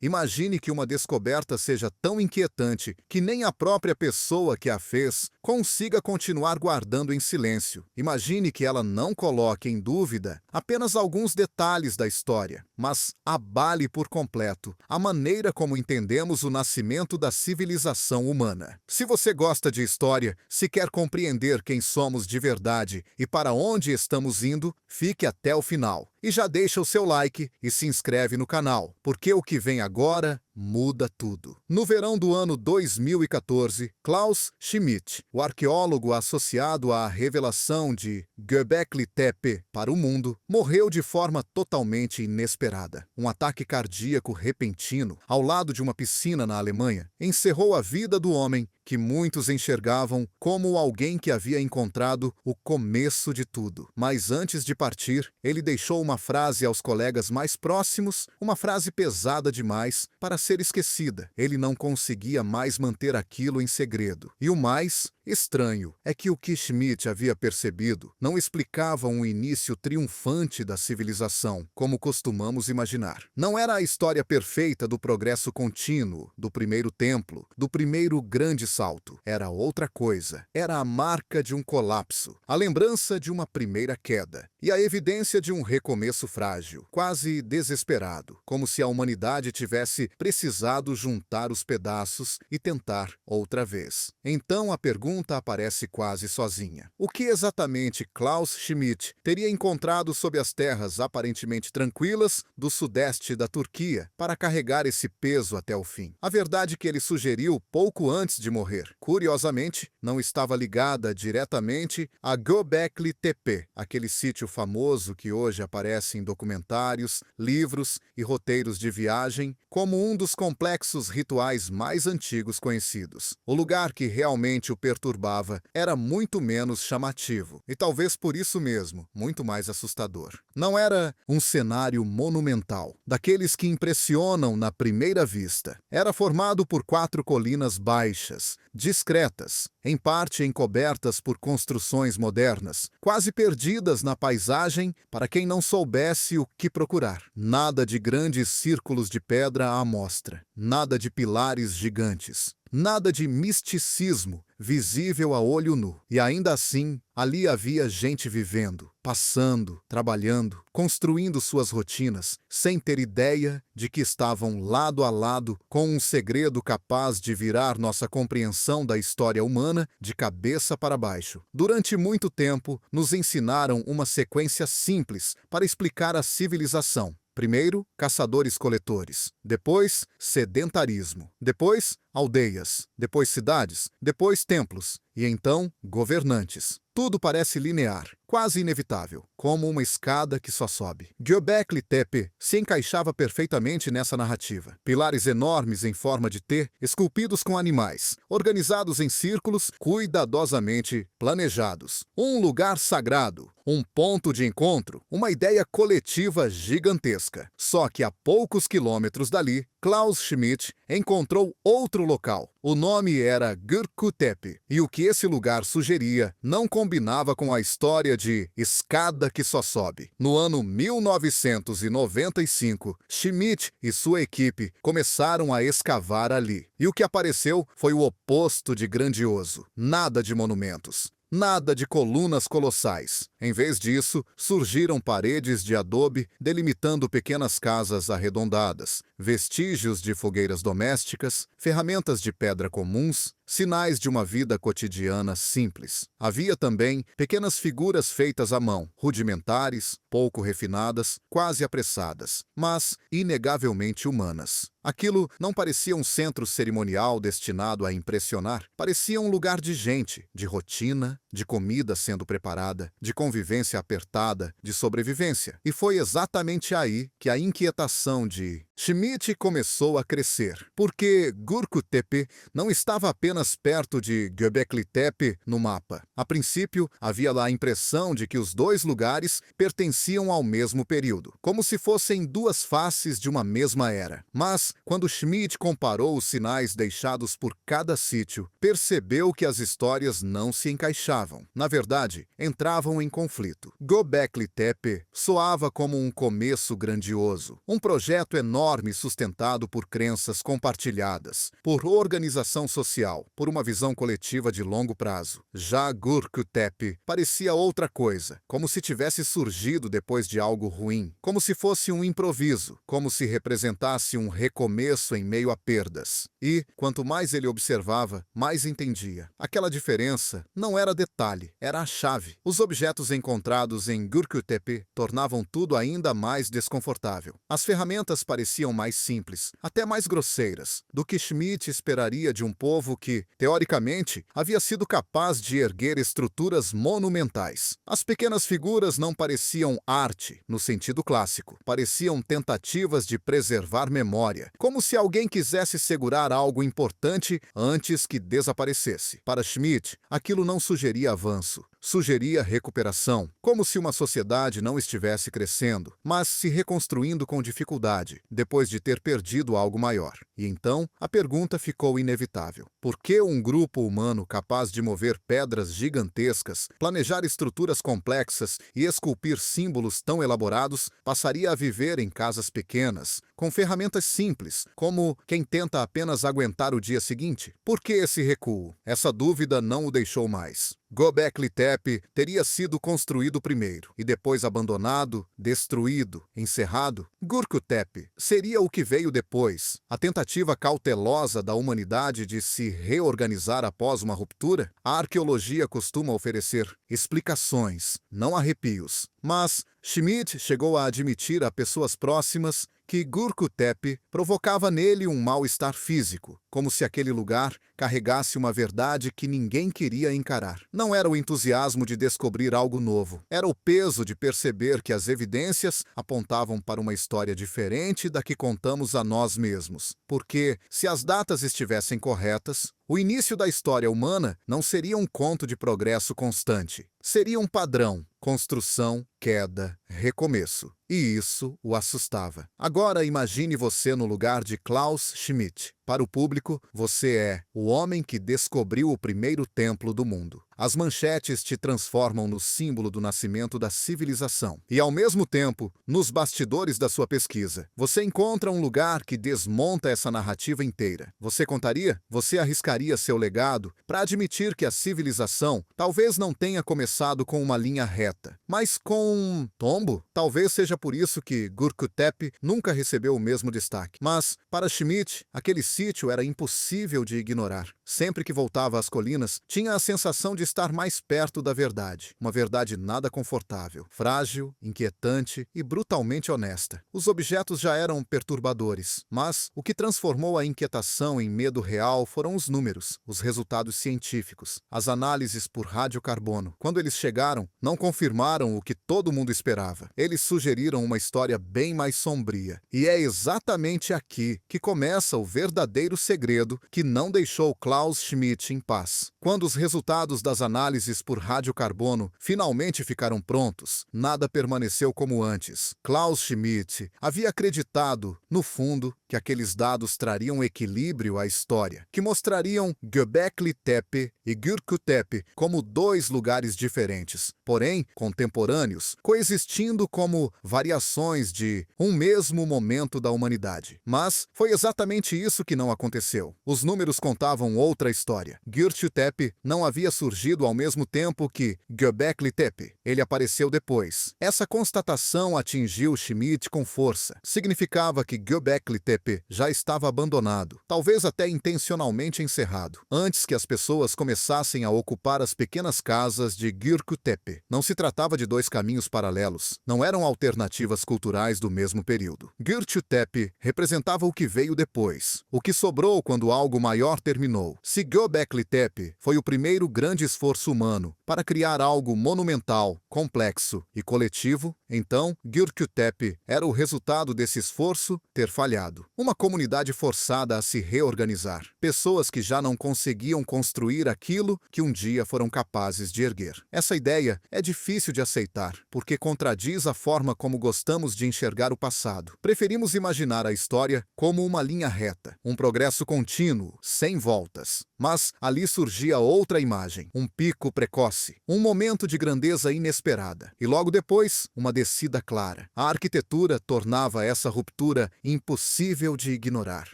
Imagine que uma descoberta seja tão inquietante que nem a própria pessoa que a fez consiga continuar guardando em silêncio. Imagine que ela não coloque em dúvida apenas alguns detalhes da história, mas abale por completo a maneira como entendemos o nascimento da civilização humana. Se você gosta de história, se quer compreender quem somos de verdade e para onde estamos indo, fique até o final. E já deixa o seu like e se inscreve no canal, porque o que vem agora muda tudo. No verão do ano 2014, Klaus Schmidt, o arqueólogo associado à revelação de Göbekli Tepe para o mundo, morreu de forma totalmente inesperada. Um ataque cardíaco repentino, ao lado de uma piscina na Alemanha, encerrou a vida do homem que muitos enxergavam como alguém que havia encontrado o começo de tudo. Mas antes de partir, ele deixou uma frase aos colegas mais próximos, uma frase pesada demais para ser esquecida. Ele não conseguia mais manter aquilo em segredo. E o mais estranho é que o que Schmidt havia percebido não explicava um início triunfante da civilização, como costumamos imaginar. Não era a história perfeita do progresso contínuo, do primeiro templo, do primeiro grande salto. Era outra coisa. Era a marca de um colapso, a lembrança de uma primeira queda e a evidência de um recomeço frágil, quase desesperado, como se a humanidade tivesse precisado juntar os pedaços e tentar outra vez. Então a pergunta aparece quase sozinha. O que exatamente Klaus Schmidt teria encontrado sob as terras aparentemente tranquilas do sudeste da Turquia para carregar esse peso até o fim? A verdade que ele sugeriu pouco antes de morrer, curiosamente, não estava ligada diretamente a Göbekli Tepe, aquele sítio famoso que hoje aparece em documentários, livros e roteiros de viagem como um dos complexos rituais mais antigos conhecidos. O lugar que realmente o perturbava era muito menos chamativo e talvez por isso mesmo, muito mais assustador. Não era um cenário monumental, daqueles que impressionam na primeira vista. Era formado por 4 colinas baixas, discretas, em parte encobertas por construções modernas, quase perdidas na paisagem para quem não soubesse o que procurar. Nada de grandes círculos de pedra à mostra, nada de pilares gigantes, nada de misticismo visível a olho nu. E ainda assim, ali havia gente vivendo, passando, trabalhando, construindo suas rotinas, sem ter ideia de que estavam lado a lado com um segredo capaz de virar nossa compreensão da história humana de cabeça para baixo. Durante muito tempo, nos ensinaram uma sequência simples para explicar a civilização. Primeiro, caçadores-coletores. Depois, sedentarismo. Depois, aldeias. Depois, cidades. Depois, templos. E então, governantes. Tudo parece linear, quase inevitável, como uma escada que só sobe. Göbekli Tepe se encaixava perfeitamente nessa narrativa. Pilares enormes em forma de T, esculpidos com animais, organizados em círculos cuidadosamente planejados. Um lugar sagrado, um ponto de encontro, uma ideia coletiva gigantesca. Só que a poucos quilômetros dali, Klaus Schmidt encontrou outro local. O nome era Göbekli Tepe, e o que esse lugar sugeria não combinava com a história de escada que só sobe. No ano 1995, Schmidt e sua equipe começaram a escavar ali. E o que apareceu foi o oposto de grandioso. Nada de monumentos. Nada de colunas colossais. Em vez disso, surgiram paredes de adobe delimitando pequenas casas arredondadas, vestígios de fogueiras domésticas, ferramentas de pedra comuns, sinais de uma vida cotidiana simples. Havia também pequenas figuras feitas à mão, rudimentares, pouco refinadas, quase apressadas, mas inegavelmente humanas. Aquilo não parecia um centro cerimonial destinado a impressionar. Parecia um lugar de gente, de rotina, de comida sendo preparada, de convivência apertada, de sobrevivência. E foi exatamente aí que a inquietação de Schmidt começou a crescer, porque Göbekli Tepe não estava apenas perto de Göbekli Tepe no mapa. A princípio, havia lá a impressão de que os dois lugares pertenciam ao mesmo período, como se fossem duas faces de uma mesma era. Mas, quando Schmidt comparou os sinais deixados por cada sítio, percebeu que as histórias não se encaixavam. Na verdade, entravam em conflito. Göbekli Tepe soava como um começo grandioso, um projeto enorme enorme sustentado por crenças compartilhadas, por organização social, por uma visão coletiva de longo prazo. Já Göbekli parecia outra coisa, como se tivesse surgido depois de algo ruim, como se fosse um improviso, como se representasse um recomeço em meio a perdas. E, quanto mais ele observava, mais entendia. Aquela diferença não era detalhe, era a chave. Os objetos encontrados em Göbekli tornavam tudo ainda mais desconfortável. As ferramentas pareciam mais simples, até mais grosseiras, do que Schmidt esperaria de um povo que, teoricamente, havia sido capaz de erguer estruturas monumentais. As pequenas figuras não pareciam arte, no sentido clássico. Pareciam tentativas de preservar memória, como se alguém quisesse segurar algo importante antes que desaparecesse. Para Schmidt, aquilo não sugeria avanço, sugeria recuperação, como se uma sociedade não estivesse crescendo, mas se reconstruindo com dificuldade, depois de ter perdido algo maior. E então, a pergunta ficou inevitável. Por que um grupo humano capaz de mover pedras gigantescas, planejar estruturas complexas e esculpir símbolos tão elaborados passaria a viver em casas pequenas, com ferramentas simples, como quem tenta apenas aguentar o dia seguinte? Por que esse recuo? Essa dúvida não o deixou mais. Göbekli Tepe teria sido construído primeiro e depois abandonado, destruído, encerrado. Göbekli Tepe seria o que veio depois, a tentativa cautelosa da humanidade de se reorganizar após uma ruptura. A arqueologia costuma oferecer explicações, não arrepios. Mas Schmidt chegou a admitir a pessoas próximas que Göbekli Tepe provocava nele um mal-estar físico, como se aquele lugar carregasse uma verdade que ninguém queria encarar. Não era o entusiasmo de descobrir algo novo, era o peso de perceber que as evidências apontavam para uma história diferente da que contamos a nós mesmos. Porque, se as datas estivessem corretas, o início da história humana não seria um conto de progresso constante. Seria um padrão: construção, queda, recomeço. E isso o assustava. Agora imagine você no lugar de Klaus Schmidt. Para o público, você é o homem que descobriu o primeiro templo do mundo. As manchetes te transformam no símbolo do nascimento da civilização. E, ao mesmo tempo, nos bastidores da sua pesquisa, você encontra um lugar que desmonta essa narrativa inteira. Você contaria? Você arriscaria seu legado para admitir que a civilização talvez não tenha começado com uma linha reta, mas com um tombo? Talvez seja por isso que Göbekli Tepe nunca recebeu o mesmo destaque. Mas, para Schmidt, aquele sítio era impossível de ignorar. Sempre que voltava às colinas, tinha a sensação de estar mais perto da verdade. Uma verdade nada confortável, frágil, inquietante e brutalmente honesta. Os objetos já eram perturbadores, mas o que transformou a inquietação em medo real foram os números, os resultados científicos, as análises por radiocarbono. Quando eles chegaram, não confirmaram o que todo mundo esperava. Eles sugeriram uma história bem mais sombria. E é exatamente aqui que começa o verdadeiro segredo que não deixou Klaus Schmidt em paz. Quando os resultados das análises por radiocarbono finalmente ficaram prontos, nada permaneceu como antes. Klaus Schmidt havia acreditado, no fundo, que aqueles dados trariam equilíbrio à história, que mostrariam Göbekli Tepe e Göbekli Tepe como dois lugares diferentes, porém contemporâneos, coexistindo como variações de um mesmo momento da humanidade. Mas foi exatamente isso que não aconteceu. Os números contavam outra história. Göbekli Tepe não havia surgido ao mesmo tempo que Göbekli Tepe. Ele apareceu depois. Essa constatação atingiu Schmidt com força. Significava que Göbekli Tepe já estava abandonado, talvez até intencionalmente encerrado, antes que as pessoas começassem a ocupar as pequenas casas de Göbekli Tepe. Não se tratava de dois caminhos paralelos, não eram alternativas culturais do mesmo período. Göbekli Tepe representava o que veio depois, o que sobrou quando algo maior terminou. Se Göbekli Tepe foi o primeiro grande esforço humano para criar algo monumental, complexo e coletivo, então Göbekli Tepe era o resultado desse esforço ter falhado. Uma comunidade forçada a se reorganizar. Pessoas que já não conseguiam construir aquilo que um dia foram capazes de erguer. Essa ideia é difícil de aceitar, porque contradiz a forma como gostamos de enxergar o passado. Preferimos imaginar a história como uma linha reta, um progresso contínuo, sem voltas. alturas. Mas ali surgia outra imagem, um pico precoce, um momento de grandeza inesperada. E logo depois, uma descida clara. A arquitetura tornava essa ruptura impossível de ignorar.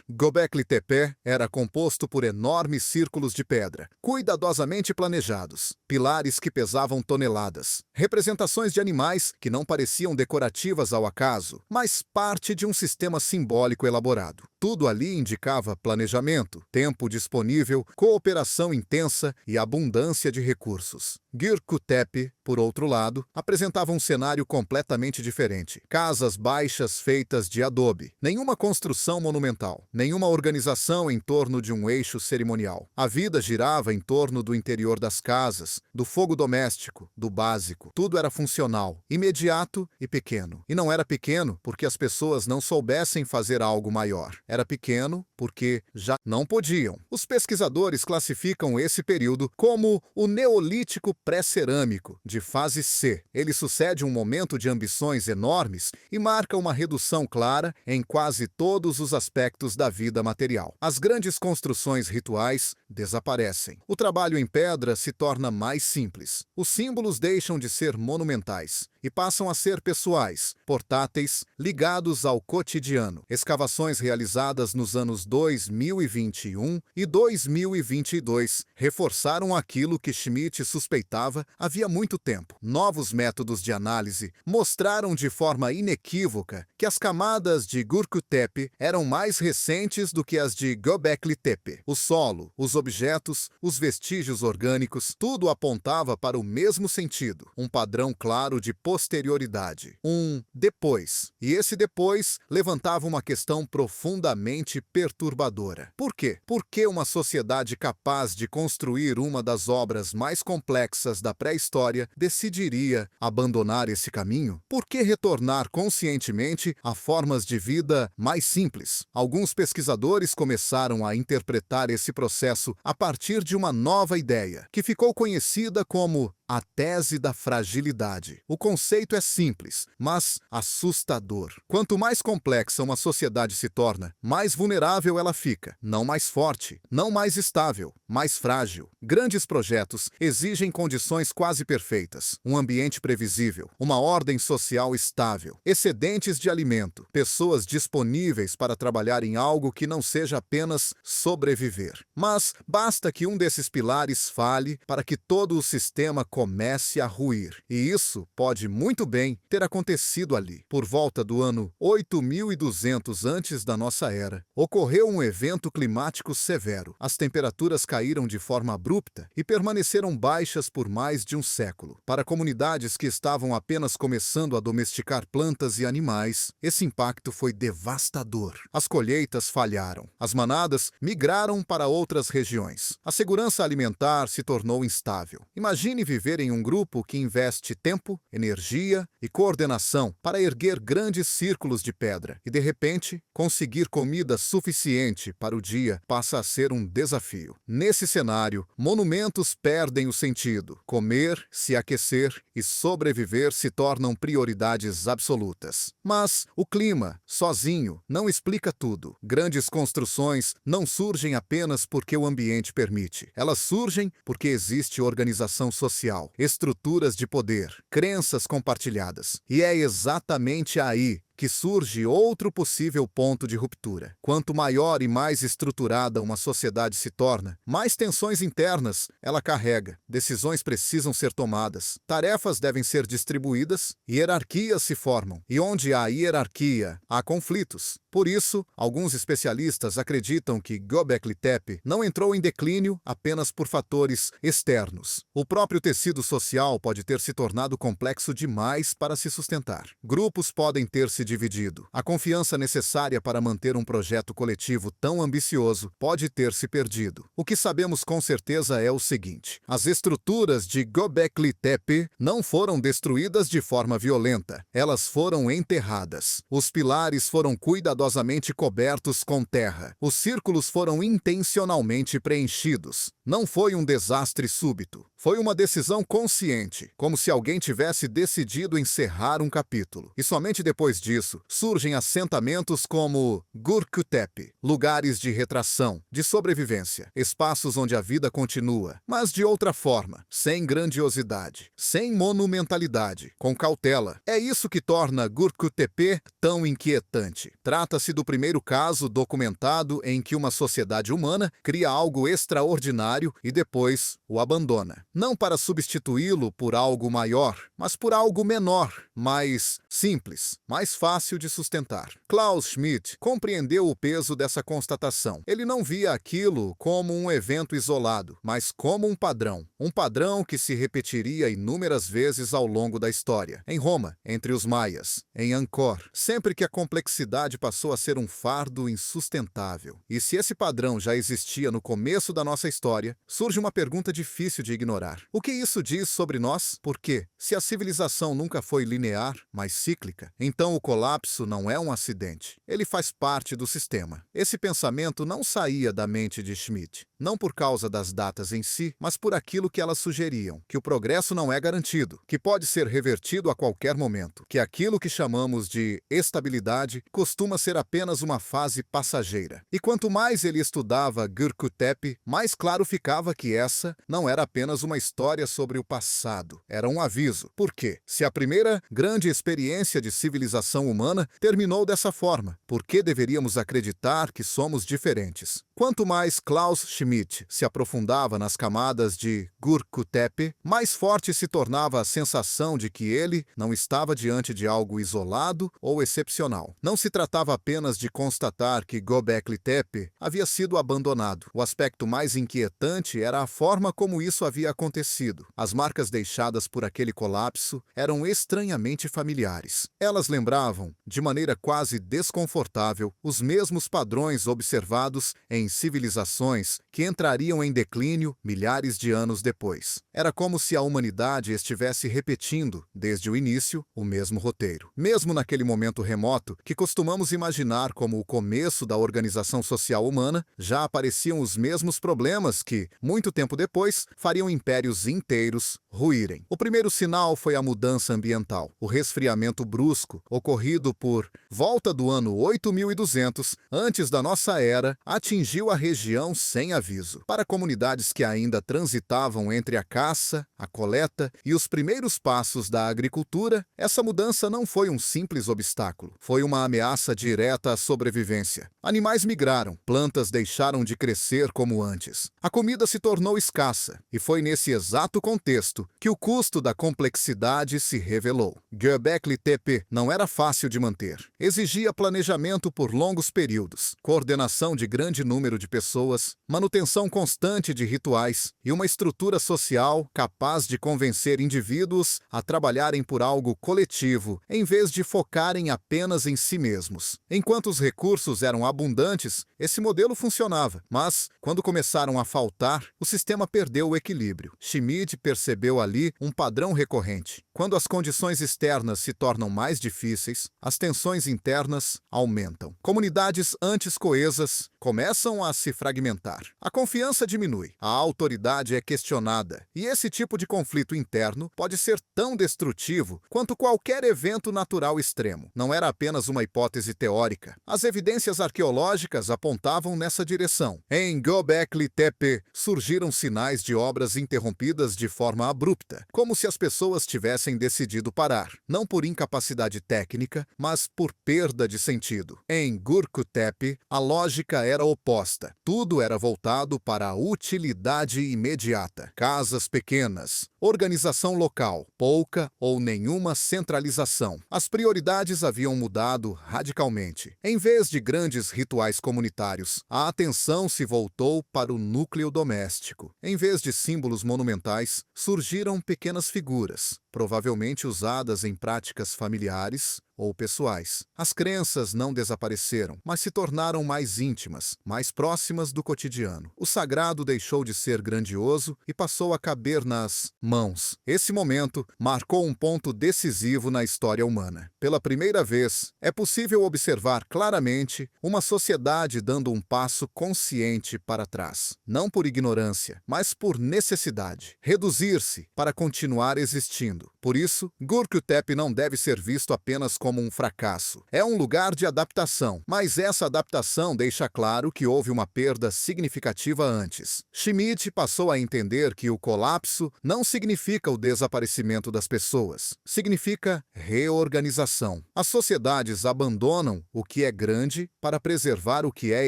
Göbekli Tepe era composto por enormes círculos de pedra, cuidadosamente planejados, pilares que pesavam toneladas, representações de animais que não pareciam decorativas ao acaso, mas parte de um sistema simbólico elaborado. Tudo ali indicava planejamento, tempo disponível, cooperação intensa e abundância de recursos. Göbekli Tepe, por outro lado, apresentava um cenário completamente diferente. Casas baixas feitas de adobe. Nenhuma construção monumental. Nenhuma organização em torno de um eixo cerimonial. A vida girava em torno do interior das casas, do fogo doméstico, do básico. Tudo era funcional, imediato e pequeno. E não era pequeno porque as pessoas não soubessem fazer algo maior. Era pequeno porque já não podiam. Os pesquisadores classificam esse período como o Neolítico pré-cerâmico, de fase C. Ele sucede um momento de ambições enormes e marca uma redução clara em quase todos os aspectos da vida material. As grandes construções rituais desaparecem. O trabalho em pedra se torna mais simples. Os símbolos deixam de ser monumentais e passam a ser pessoais, portáteis, ligados ao cotidiano. Escavações realizadas nos anos 2021 e 2022 reforçaram aquilo que Schmidt suspeitava havia muito tempo. Novos métodos de análise mostraram de forma inequívoca que as camadas de Göbekli Tepe eram mais recentes do que as de Göbekli Tepe. O solo, os objetos, os vestígios orgânicos, tudo apontava para o mesmo sentido, um padrão claro de posterioridade, um depois. E esse depois levantava uma questão profundamente perturbadora. Por quê? Por que uma sociedade capaz de construir uma das obras mais complexas da pré-história decidiria abandonar esse caminho? Por que retornar conscientemente a formas de vida mais simples? Alguns pesquisadores começaram a interpretar esse processo a partir de uma nova ideia, que ficou conhecida como a tese da fragilidade. O conceito é simples, mas assustador. Quanto mais complexa uma sociedade se torna, mais vulnerável ela fica. Não mais forte, não mais estável, mais frágil. Grandes projetos exigem condições quase perfeitas, um ambiente previsível, uma ordem social estável, excedentes de alimento, pessoas disponíveis para trabalhar em algo que não seja apenas sobreviver. Mas basta que um desses pilares falhe para que todo o sistema comece a ruir. E isso pode muito bem ter acontecido ali. Por volta do ano 8200 antes da nossa era, ocorreu um evento climático severo. As temperaturas caíram de forma abrupta e permaneceram baixas por mais de um século. Para comunidades que estavam apenas começando a domesticar plantas e animais, esse impacto foi devastador. As colheitas falharam. As manadas migraram para outras regiões. A segurança alimentar se tornou instável. Imagine viver em um grupo que investe tempo, energia e coordenação para erguer grandes círculos de pedra e, de repente, conseguir comida suficiente para o dia passa a ser um desafio. Nesse cenário, monumentos perdem o sentido. Comer, se aquecer e sobreviver se tornam prioridades absolutas. Mas o clima, sozinho, não explica tudo. Grandes construções não surgem apenas porque o ambiente permite. Elas surgem porque existe organização social, estruturas de poder, crenças compartilhadas. E é exatamente aí que surge outro possível ponto de ruptura. Quanto maior e mais estruturada uma sociedade se torna, mais tensões internas ela carrega. Decisões precisam ser tomadas, tarefas devem ser distribuídas, hierarquias se formam. E onde há hierarquia, há conflitos. Por isso, alguns especialistas acreditam que Göbekli Tepe não entrou em declínio apenas por fatores externos. O próprio tecido social pode ter se tornado complexo demais para se sustentar. Grupos podem ter se dividido. A confiança necessária para manter um projeto coletivo tão ambicioso pode ter se perdido. O que sabemos com certeza é o seguinte: as estruturas de Göbekli Tepe não foram destruídas de forma violenta. Elas foram enterradas. Os pilares foram cuidadosamente cuidadosamente cobertos com terra. Os círculos foram intencionalmente preenchidos. Não foi um desastre súbito. Foi uma decisão consciente, como se alguém tivesse decidido encerrar um capítulo. E somente depois disso, surgem assentamentos como Göbekli Tepe, lugares de retração, de sobrevivência, espaços onde a vida continua, mas de outra forma, sem grandiosidade, sem monumentalidade, com cautela. É isso que torna Göbekli Tepe tão inquietante. Trata-se do primeiro caso documentado em que uma sociedade humana cria algo extraordinário e depois o abandona. Não para substituí-lo por algo maior, mas por algo menor, mais simples, mais fácil de sustentar. Klaus Schmidt compreendeu o peso dessa constatação. Ele não via aquilo como um evento isolado, mas como um padrão que se repetiria inúmeras vezes ao longo da história. Em Roma, entre os maias, em Angkor, sempre que a complexidade passou a ser um fardo insustentável. E se esse padrão já existia no começo da nossa história, surge uma pergunta difícil de ignorar. O que isso diz sobre nós? Por quê? Se a civilização nunca foi linear, mas cíclica, então o colapso não é um acidente. Ele faz parte do sistema. Esse pensamento não saía da mente de Schmidt, não por causa das datas em si, mas por aquilo que elas sugeriam, que o progresso não é garantido, que pode ser revertido a qualquer momento, que aquilo que chamamos de estabilidade costuma ser apenas uma fase passageira. E quanto mais ele estudava Göbekli Tepe, mais claro ficava que essa não era apenas uma história sobre o passado, era um aviso. Por quê? Se a primeira grande experiência de civilização humana terminou dessa forma, por que deveríamos acreditar que somos diferentes? Quanto mais Klaus Schmidt se aprofundava nas camadas de Göbekli Tepe, mais forte se tornava a sensação de que ele não estava diante de algo isolado ou excepcional. Não se tratava apenas de constatar que Göbekli Tepe havia sido abandonado. O aspecto mais inquietante era a forma como isso havia acontecido. As marcas deixadas por aquele colapso eram estranhamente familiares. Elas lembravam, de maneira quase desconfortável, os mesmos padrões observados em civilizações que entrariam em declínio milhares de anos depois. Era como se a humanidade estivesse repetindo, desde o início, o mesmo roteiro. Mesmo naquele momento remoto, que costumamos imaginar como o começo da organização social humana, já apareciam os mesmos problemas que, muito tempo depois, fariam impérios inteiros ruírem. O primeiro sinal foi a mudança ambiental. O resfriamento brusco, ocorrido por volta do ano 8200, antes da nossa era, atingiu a região sem aviso. Para comunidades que ainda transitavam entre a caça, a coleta e os primeiros passos da agricultura, essa mudança não foi um simples obstáculo. Foi uma ameaça direta à sobrevivência. Animais migraram, plantas deixaram de crescer como antes. A comida se tornou escassa, e foi nesse exato contexto que o custo da complexidade se revelou. Göbekli Tepe não era fácil de manter. Exigia planejamento por longos períodos, coordenação de grande número de pessoas, manutenção constante de rituais e uma estrutura social capaz de convencer indivíduos a trabalharem por algo coletivo, em vez de focarem apenas em si mesmos. Enquanto os recursos eram abundantes, esse modelo funcionava, mas, quando começaram a faltar, o sistema perdeu o equilíbrio. Schmidt percebeu ali um padrão recorrente. Quando as condições externas se tornam mais difíceis, as tensões internas aumentam. Comunidades antes coesas começam a se fragmentar. A confiança diminui, a autoridade é questionada, e esse tipo de conflito interno pode ser tão destrutivo quanto qualquer evento natural extremo. Não era apenas uma hipótese teórica. As evidências arqueológicas apontavam nessa direção. Em Göbekli Tepe surgiram sinais de obras interrompidas de forma abrupta, como se as pessoas tivessem decidido parar, não por incapacidade técnica, mas por perda de sentido. Em Göbekli Tepe, a lógica era oposta. Tudo era voltado para a utilidade imediata. Casas pequenas, organização local, pouca ou nenhuma centralização. As prioridades haviam mudado radicalmente. Em vez de grandes rituais comunitários, a atenção se voltou para o núcleo doméstico. Em vez de símbolos monumentais, surgiram pequenas figuras, provavelmente usadas em práticas familiares ou pessoais. As crenças não desapareceram, mas se tornaram mais íntimas, mais próximas do cotidiano. O sagrado deixou de ser grandioso e passou a caber nas mãos. Esse momento marcou um ponto decisivo na história humana. Pela primeira vez, é possível observar claramente uma sociedade dando um passo consciente para trás. Não por ignorância, mas por necessidade. Reduzir-se para continuar existindo. Por isso, Göbekli Tepe não deve ser visto apenas como um fracasso. É um lugar de adaptação, mas essa adaptação deixa claro que houve uma perda significativa antes. Schmidt passou a entender que o colapso não significa o desaparecimento das pessoas, significa reorganização. As sociedades abandonam o que é grande para preservar o que é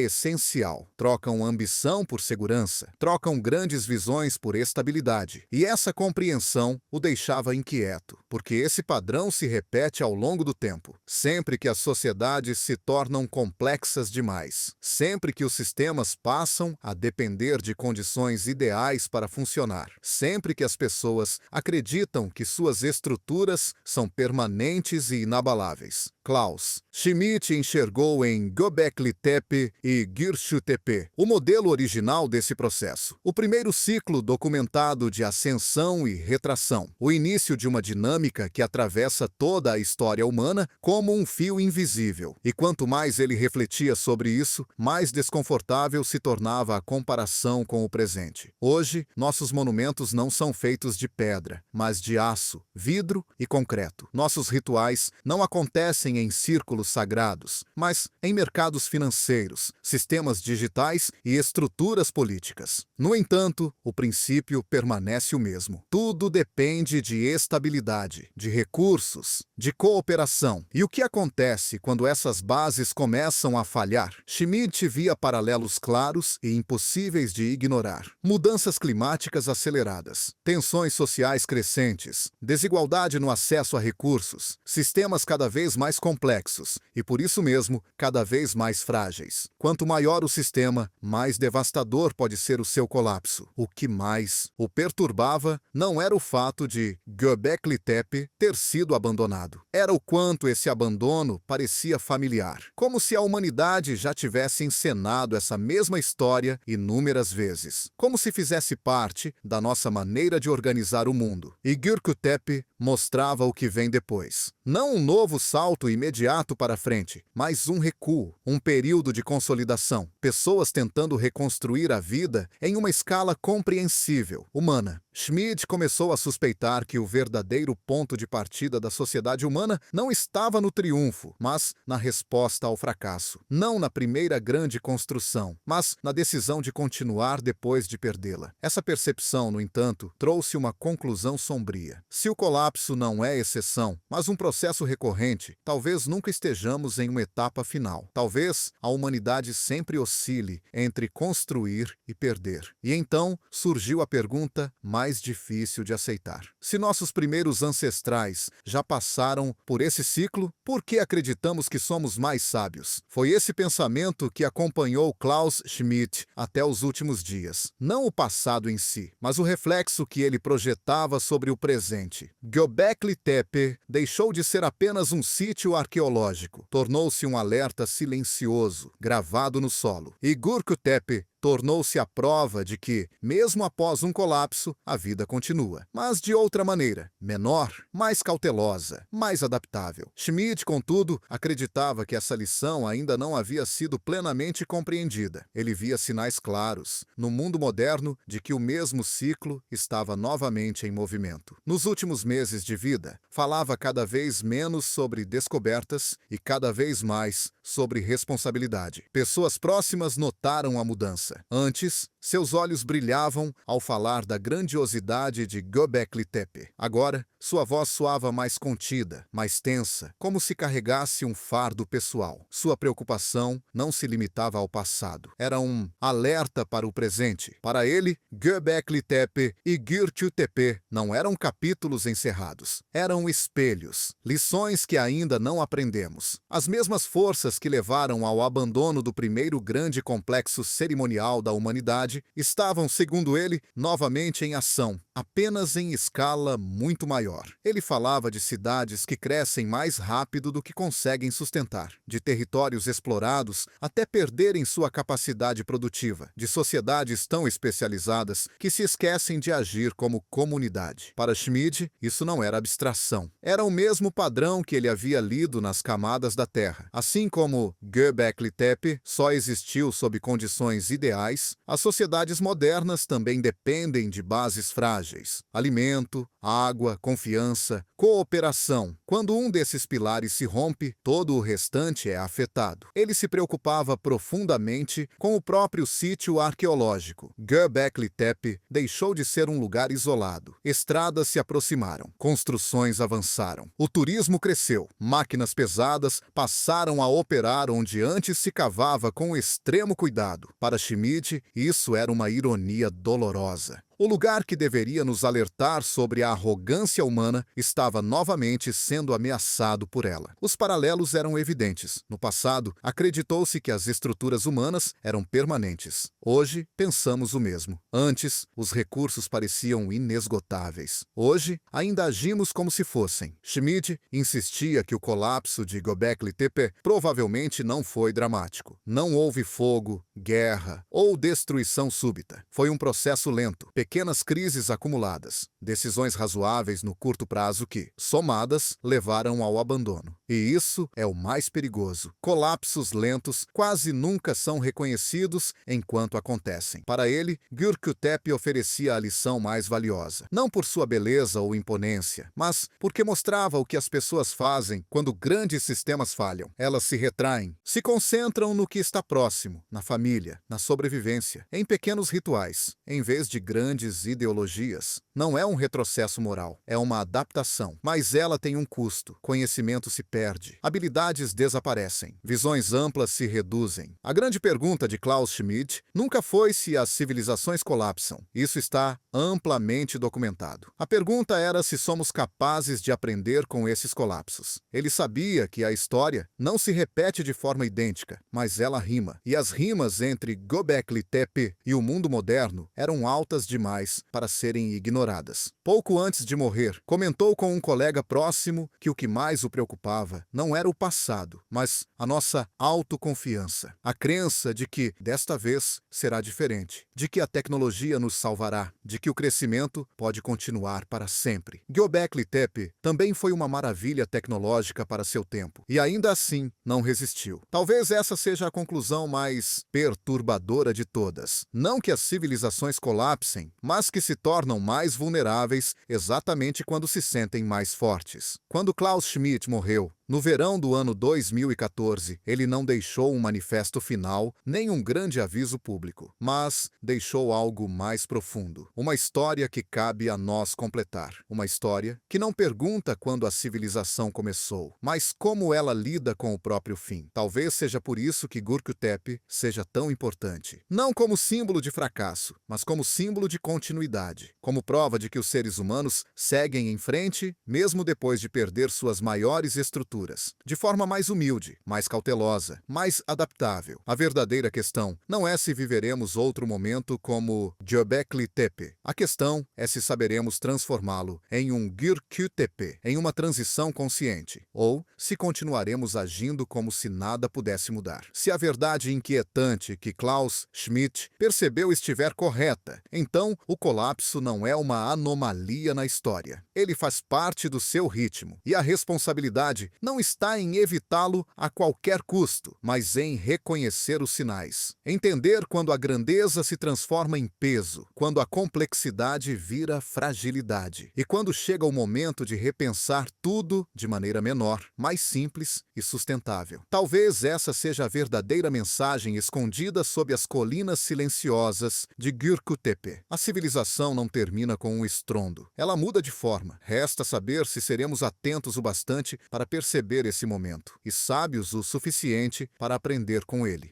essencial. Trocam ambição por segurança, trocam grandes visões por estabilidade. E essa compreensão o deixava inquieto, porque esse padrão se repete ao longo do tempo. Sempre que as sociedades se tornam complexas demais, sempre que os sistemas passam a depender de condições ideais para funcionar, sempre que as pessoas acreditam que suas estruturas são permanentes e inabaláveis. Klaus Schmidt enxergou em Göbekli Tepe e Gürsü Tepe o modelo original desse processo. O primeiro ciclo documentado de ascensão e retração. O início de uma dinâmica que atravessa toda a história humana como um fio invisível. E quanto mais ele refletia sobre isso, mais desconfortável se tornava a comparação com o presente. Hoje, nossos monumentos não são feitos de pedra, mas de aço, vidro e concreto. Nossos rituais não acontecem em círculos sagrados, mas em mercados financeiros, sistemas digitais e estruturas políticas. No entanto, o princípio permanece o mesmo. Tudo depende de estabilidade, de recursos, de cooperação. E o que acontece quando essas bases começam a falhar? Schmidt via paralelos claros e impossíveis de ignorar. Mudanças climáticas aceleradas, tensões sociais crescentes, desigualdade no acesso a recursos, sistemas cada vez mais complexos e, por isso mesmo, cada vez mais frágeis. Quanto maior o sistema, mais devastador pode ser o seu colapso. O que mais o perturbava não era o fato de Göbekli Tepe ter sido abandonado. Era o quanto esse abandono parecia familiar, como se a humanidade já tivesse encenado essa mesma história inúmeras vezes, como se fizesse parte da nossa maneira de organizar o mundo. E Göbekli Tepe mostrava o que vem depois. Não um novo salto imediato para frente, mas um recuo, um período de consolidação. Pessoas tentando reconstruir a vida em uma escala compreensível, humana. Schmidt começou a suspeitar que o verdadeiro ponto de partida da sociedade humana não estava no triunfo, mas na resposta ao fracasso. Não na primeira grande construção, mas na decisão de continuar depois de perdê-la. Essa percepção, no entanto, trouxe uma conclusão sombria. Se o colapso não é exceção, mas um processo recorrente, talvez nunca estejamos em uma etapa final. Talvez a humanidade sempre oscile entre construir e perder. E então surgiu a pergunta mais difícil de aceitar. Se nossos primeiros ancestrais já passaram por esse ciclo, por que acreditamos que somos mais sábios? Foi esse pensamento que acompanhou Klaus Schmidt até os últimos dias. Não o passado em si, mas o reflexo que ele projetava sobre o presente. Göbekli Tepe deixou de ser apenas um sítio arqueológico. Tornou-se um alerta silencioso, gravado no solo. E Göbekli Tepe tornou-se a prova de que, mesmo após um colapso, a vida continua. Mas de outra maneira, menor, mais cautelosa, mais adaptável. Schmidt, contudo, acreditava que essa lição ainda não havia sido plenamente compreendida. Ele via sinais claros, no mundo moderno, de que o mesmo ciclo estava novamente em movimento. Nos últimos meses de vida, falava cada vez menos sobre descobertas e cada vez mais sobre responsabilidade. Pessoas próximas notaram a mudança. Antes, seus olhos brilhavam ao falar da grandiosidade de Göbekli Tepe. Agora, sua voz soava mais contida, mais tensa, como se carregasse um fardo pessoal. Sua preocupação não se limitava ao passado. Era um alerta para o presente. Para ele, Göbekli Tepe e Gürsü Tepe não eram capítulos encerrados. Eram espelhos, lições que ainda não aprendemos. As mesmas forças que levaram ao abandono do primeiro grande complexo cerimonial da humanidade estavam, segundo ele, novamente em ação. apenas em escala muito maior. Ele falava de cidades que crescem mais rápido do que conseguem sustentar, de territórios explorados até perderem sua capacidade produtiva, de sociedades tão especializadas que se esquecem de agir como comunidade. Para Schmid, isso não era abstração. Era o mesmo padrão que ele havia lido nas camadas da Terra. Assim como Göbekli Tepe só existiu sob condições ideais, as sociedades modernas também dependem de bases frágeis: alimento, água, confiança, cooperação. Quando um desses pilares se rompe, todo o restante é afetado. Ele se preocupava profundamente com o próprio sítio arqueológico. Göbekli Tepe deixou de ser um lugar isolado. Estradas se aproximaram, construções avançaram. O turismo cresceu, máquinas pesadas passaram a operar onde antes se cavava com extremo cuidado. Para Schmidt, isso era uma ironia dolorosa. O lugar que deveria nos alertar sobre a arrogância humana estava novamente sendo ameaçado por ela. Os paralelos eram evidentes. No passado, acreditou-se que as estruturas humanas eram permanentes. Hoje, pensamos o mesmo. Antes, os recursos pareciam inesgotáveis. Hoje, ainda agimos como se fossem. Schmidt insistia que o colapso de Göbekli Tepe provavelmente não foi dramático. Não houve fogo, guerra ou destruição súbita. Foi um processo lento. Pequenas crises acumuladas, decisões razoáveis no curto prazo que, somadas, levaram ao abandono. E isso é o mais perigoso. Colapsos lentos quase nunca são reconhecidos enquanto acontecem. Para ele, Göbekli Tepe oferecia a lição mais valiosa. Não por sua beleza ou imponência, mas porque mostrava o que as pessoas fazem quando grandes sistemas falham. Elas se retraem, se concentram no que está próximo, na família, na sobrevivência, em pequenos rituais, em vez de grandes ideologias. Não é um retrocesso moral, é uma adaptação. Mas ela tem um custo. Conhecimento se perde, habilidades desaparecem, visões amplas se reduzem. A grande pergunta de Klaus Schmidt nunca foi se as civilizações colapsam. Isso está amplamente documentado. A pergunta era se somos capazes de aprender com esses colapsos. Ele sabia que a história não se repete de forma idêntica, mas ela rima. E as rimas entre Göbekli Tepe e o mundo moderno eram altas demais para serem ignoradas. Pouco antes de morrer, comentou com um colega próximo que o que mais o preocupava não era o passado, mas a nossa autoconfiança. A crença de que, desta vez, será diferente, de que a tecnologia nos salvará, de que o crescimento pode continuar para sempre. Göbekli Tepe também foi uma maravilha tecnológica para seu tempo, e ainda assim não resistiu. Talvez essa seja a conclusão mais perturbadora de todas. Não que as civilizações colapsem, mas que se tornam mais vulneráveis exatamente quando se sentem mais fortes. Quando Klaus Schmidt morreu, no verão do ano 2014, ele não deixou um manifesto final, nem um grande aviso público, mas deixou algo mais profundo. Uma história que cabe a nós completar. Uma história que não pergunta quando a civilização começou, mas como ela lida com o próprio fim. Talvez seja por isso que Göbekli Tepe seja tão importante. Não como símbolo de fracasso, mas como símbolo de continuidade. Como prova de que os seres humanos seguem em frente, mesmo depois de perder suas maiores estruturas. De forma mais humilde, mais cautelosa, mais adaptável. A verdadeira questão não é se viveremos outro momento como Göbekli Tepe. A questão é se saberemos transformá-lo em um Göbekli Tepe, em uma transição consciente, ou se continuaremos agindo como se nada pudesse mudar. Se a verdade inquietante que Klaus Schmidt percebeu estiver correta, então o colapso não é uma anomalia na história. Ele faz parte do seu ritmo, e a responsabilidade não está em evitá-lo a qualquer custo, mas em reconhecer os sinais. Entender quando a grandeza se transforma em peso, quando a complexidade vira fragilidade, e quando chega o momento de repensar tudo de maneira menor, mais simples e sustentável. Talvez essa seja a verdadeira mensagem escondida sob as colinas silenciosas de Göbekli Tepe. A civilização não termina com um estrondo. Ela muda de forma. Resta saber se seremos atentos o bastante para perceber esse momento e sábios o suficiente para aprender com ele.